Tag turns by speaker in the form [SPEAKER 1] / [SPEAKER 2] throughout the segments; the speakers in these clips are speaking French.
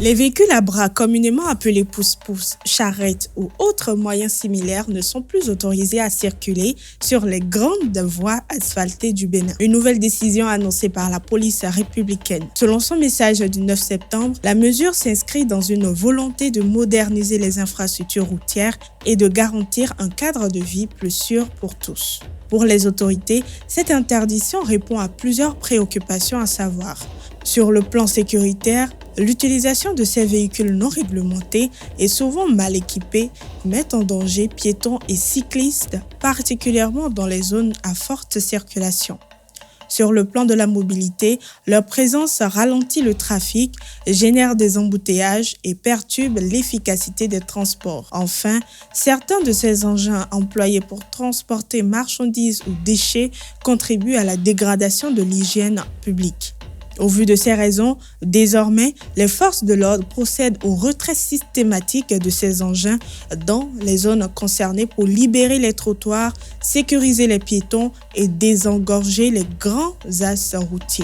[SPEAKER 1] Les véhicules à bras, communément appelés pousse-pousse, charrettes ou autres moyens similaires, ne sont plus autorisés à circuler sur les grandes voies asphaltées du Bénin. Une nouvelle décision annoncée par la police républicaine. Selon son message du 9 septembre, la mesure s'inscrit dans une volonté de moderniser les infrastructures routières et de garantir un cadre de vie plus sûr pour tous. Pour les autorités, cette interdiction répond à plusieurs préoccupations, à savoir: sur le plan sécuritaire, l'utilisation de ces véhicules non réglementés et souvent mal équipés met en danger piétons et cyclistes, particulièrement dans les zones à forte circulation. Sur le plan de la mobilité, leur présence ralentit le trafic, génère des embouteillages et perturbe l'efficacité des transports. Enfin, certains de ces engins employés pour transporter marchandises ou déchets contribuent à la dégradation de l'hygiène publique. Au vu de ces raisons, désormais, les forces de l'ordre procèdent au retrait systématique de ces engins dans les zones concernées pour libérer les trottoirs, sécuriser les piétons et désengorger les grands axes routiers.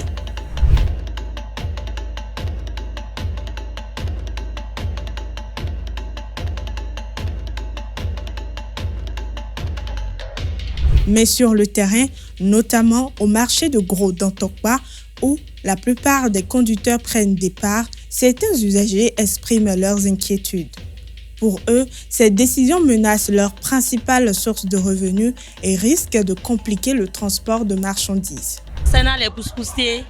[SPEAKER 1] Mais sur le terrain, notamment au marché de Gros d'Antokwa, où la plupart des conducteurs prennent des parts, certains usagers expriment leurs inquiétudes. Pour eux, cette décision menace leur principale source de revenus et risque de compliquer le transport de marchandises.
[SPEAKER 2] Concernant les pousse-poussiers,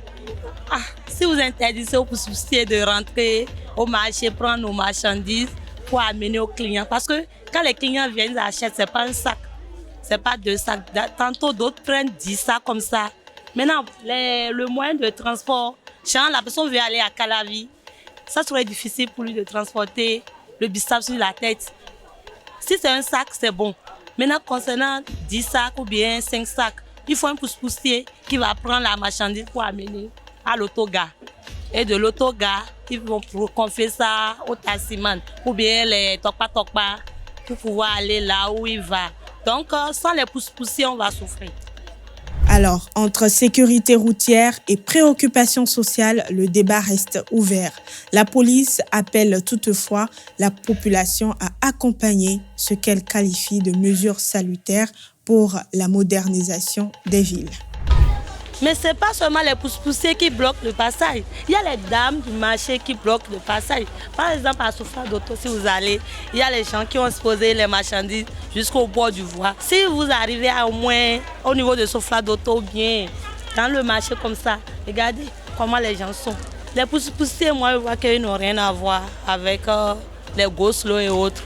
[SPEAKER 2] si vous interdisez aux pousse-poussiers de rentrer au marché, prendre nos marchandises pour amener aux clients, parce que quand les clients viennent acheter, ce n'est pas un sac, ce n'est pas deux sacs. Tantôt, d'autres prennent 10 sacs comme ça. Maintenant, le moyen de transport, la personne veut aller à Calavi, ça serait difficile pour lui de transporter le bissap sur la tête. Si c'est un sac, c'est bon. Maintenant, concernant 10 sacs ou bien 5 sacs, il faut un pousse-poussier qui va prendre la marchandise pour amener à l'autogare. Et de l'autogare, ils vont confier ça au taximan ou bien les tokpa-tokpa pour pouvoir aller là où il va. Donc, sans les pousse-poussiers, on va souffrir.
[SPEAKER 1] Alors, entre sécurité routière et préoccupations sociales, le débat reste ouvert. La police appelle toutefois la population à accompagner ce qu'elle qualifie de mesures salutaires pour la modernisation des villes.
[SPEAKER 2] Mais ce n'est pas seulement les pousse-poussiers qui bloquent le passage. Il y a les dames du marché qui bloquent le passage. Par exemple, à Souffla d'Auto, si vous allez, il y a les gens qui ont exposé les marchandises jusqu'au bord du voie. Si vous arrivez au moins au niveau de Souffla d'Auto, bien dans le marché comme ça, regardez comment les gens sont. Les pousse-poussiers, moi, je vois qu'ils n'ont rien à voir avec les go-slow et autres.